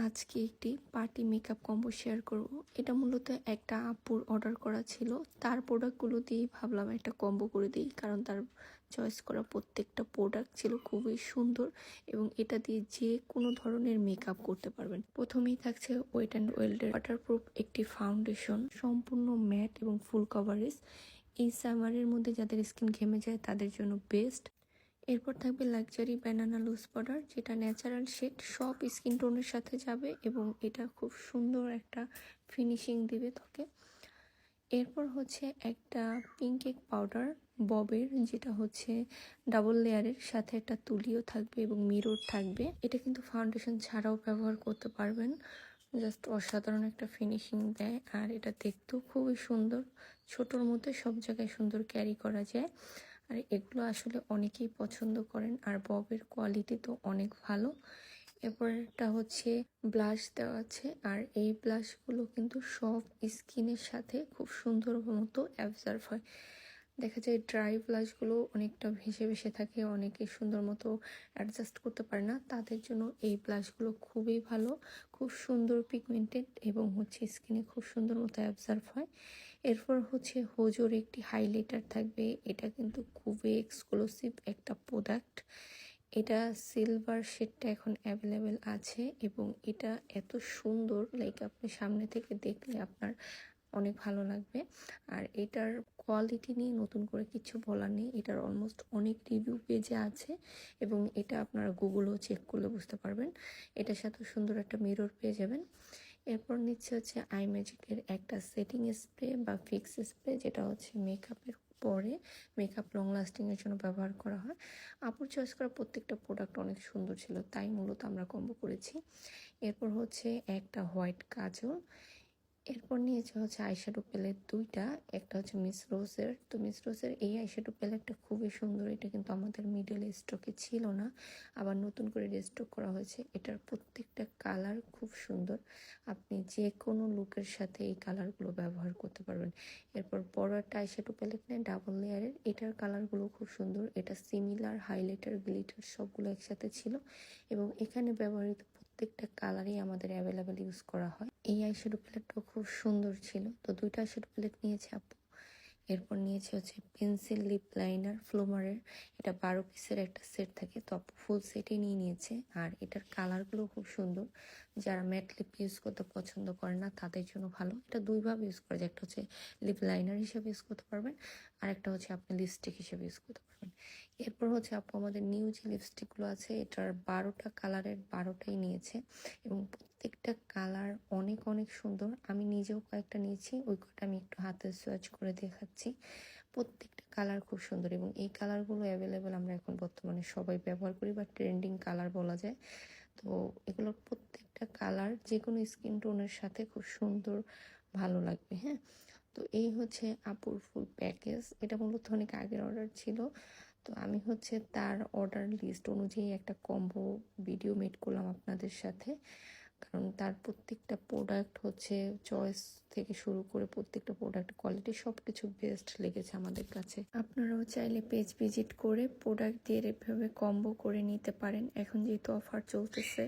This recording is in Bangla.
আজকে একটি পার্টি মেকআপ কম্বো শেয়ার করব। এটা মূলত একটা আপুর অর্ডার করা ছিল। তার প্রোডাক্টগুলো দিয়েই ভাবলাম একটা কম্বো করে দিই, কারণ তার চয়েস করা প্রত্যেকটা প্রোডাক্ট ছিল খুবই সুন্দর এবং এটা দিয়ে যে কোনো ধরনের মেকআপ করতে পারবেন। প্রথমেই থাকছে ওয়েট অ্যান্ড ওয়েল্ডের ওয়াটারপ্রুফ একটি ফাউন্ডেশন, সম্পূর্ণ ম্যাট এবং ফুল কভারেজ। এই সামারের মধ্যে যাদের স্কিন ঘেমে যায় তাদের জন্য বেস্ট। এরপর থাকবে লাক্সারি ব্যানানা লুজ পাউডার, যেটা ন্যাচারাল শেড, সব স্কিন টোনের সাথে যাবে এবং এটা খুব সুন্দর একটা ফিনিশিং দিবে ত্বকে। এরপর হচ্ছে একটা পিঙ্ক কেক পাউডার ববের, যেটা হচ্ছে ডাবল লেয়ারের, সাথে একটা তুলিও থাকবে এবং মিরর থাকবে। এটা কিন্তু ফাউন্ডেশন ছাড়াও ব্যবহার করতে পারবেন, জাস্ট অসাধারণ একটা ফিনিশিং দেয়। আর এটা দেখতেও খুবই সুন্দর, ছোটোর মধ্যে সব জায়গায় সুন্দর ক্যারি করা যায়। আর এগুলো আসলে অনেকেই পছন্দ করেন, আর ববের কোয়ালিটি তো অনেক ভালো। এরপরটা হচ্ছে ব্লাশ দেওয়া আছে, আর এই ব্লাশগুলো কিন্তু সব স্কিনের সাথে খুব সুন্দর মতো অ্যাবজর্ব হয়। দেখা যায় ড্রাই ব্লাশগুলো অনেকটা ভেসে ভেসে থাকে, অনেকে সুন্দর মতো অ্যাডজাস্ট করতে পারে না, তাদের জন্য এই ব্লাশগুলো খুবই ভালো, খুব সুন্দর পিগমেন্টেড এবং হচ্ছে স্কিনে খুব সুন্দর মতো অ্যাবজর্ব হয়। এরপর হচ্ছে হোজোর একটি হাইলাইটার থাকবে। এটা কিন্তু খুবই এক্সক্লুসিভ একটা প্রোডাক্ট। এটা সিলভার শেডটা এখন অ্যাভেলেবেল আছে এবং এটা এত সুন্দর, লাইক আপনি সামনে থেকে দেখলে আপনার অনেক ভালো লাগবে। আর এটার কোয়ালিটি নিয়ে নতুন করে কিছু বলার নেই, এটার অলমোস্ট অনেক রিভিউ পেজে আছে এবং এটা আপনারা গুগলেও চেক করলে বুঝতে পারবেন। এটার সাথে সুন্দর একটা মিরর পেয়ে যাবেন। এরপর নিচ্ছে হচ্ছে আই ম্যাজিকের একটা সেটিং স্প্রে বা ফিক্স স্প্রে, যেটা হচ্ছে মেকআপের পরে মেকআপ লং লাস্টিংয়ের জন্য ব্যবহার করা হয়। আপুর চয়েস করা প্রত্যেকটা প্রোডাক্ট অনেক সুন্দর ছিল, তাই মূলত আমরা কম্বো করেছি। এরপর হচ্ছে একটা হোয়াইট কাজল। এরপর নিয়েছে হচ্ছে আইশ্যাডো প্যালেট দুইটা, একটা হচ্ছে মিস রোজের। তো মিস রোজের এই আইশ্যাডো প্যালেটটা খুবই সুন্দর, এটা কিন্তু আমাদের মিডল স্টকে ছিল না, আবার নতুন করে রিস্টক করা হয়েছে। এটার প্রত্যেকটা কালার খুব সুন্দর, আপনি যে কোনো লুকের সাথে এই কালারগুলো ব্যবহার করতে পারবেন। এরপর বড় একটা আইশ্যাডো প্যালেট নেয় ডাবল লেয়ারের, এটার কালারগুলো খুব সুন্দর। এটা সিমিলার হাইলাইটার গ্লিটার সবগুলো একসাথে ছিল এবং এখানে ব্যবহৃত প্রত্যেকটা কালারই আমাদের অ্যাভেলেবেল ইউজ করা হয়। এই আইশ্যাডো প্যালেটটাও খুব সুন্দর ছিল, তো দুইটা আইশ্যাডো প্যালেট নিয়েছে আপু। এরপর নিয়েছে হচ্ছে পেন্সিল লিপ লাইনার ফ্লোমারের, এটা 12 পিসের একটা সেট থাকে, তো আপু ফুল সেটই নিয়েছে। আর এটার কালারগুলো খুব সুন্দর, যারা ম্যাট লিপ ইউজ করতে পছন্দ করে না তাদের জন্য ভালো। এটা দুইভাবে ইউজ করা যায়, একটা হচ্ছে লিপ লাইনার হিসেবে ইউজ করতে পারবেন, আর একটা হচ্ছে আপনি লিপস্টিক হিসেবে ইউজ করতে পারবেন। এরপর হচ্ছে আপু আমাদের নিউ যে লিপস্টিকগুলো আছে, এটার 12টা কালারের 12টাই নিয়েছে এবং প্রত্যেকটা কালার অনেক অনেক সুন্দর। আমি নিজেও কয়েকটা নিয়েছি, ওই কটা আমি একটু হাতে সোয়াচ করে দেখাচ্ছি। প্রত্যেকটা কালার খুব সুন্দর এবং এই কালারগুলো অ্যাভেলেবেল আমরা এখন বর্তমানে সবাই ব্যবহার করি বা ট্রেন্ডিং কালার বলা যায়। তো এগুলোর প্রত্যেকটা কালার যে কোনো স্কিন টোনের সাথে খুব সুন্দর, ভালো লাগবে। হ্যাঁ, তো এই হচ্ছে আপুর ফুল প্যাকেজ। এটা মূলত অনেক আগের অর্ডার ছিল, তো আমি হচ্ছে তার অর্ডার লিস্ট অনুযায়ী একটা কম্বো ভিডিও মেড করলাম আপনাদের সাথে, কারণ তার প্রত্যেকটা প্রোডাক্ট হচ্ছে চয়েস থেকে শুরু করে প্রত্যেকটা প্রোডাক্ট কোয়ালিটি সব কিছু বেস্ট লেগেছে আমাদের কাছে। আপনারাও চাইলে পেজ ভিজিট করে প্রোডাক্ট দিয়ে এভাবে কম্বো করে নিতে পারেন, এখন যেহেতু অফার চলতেছে।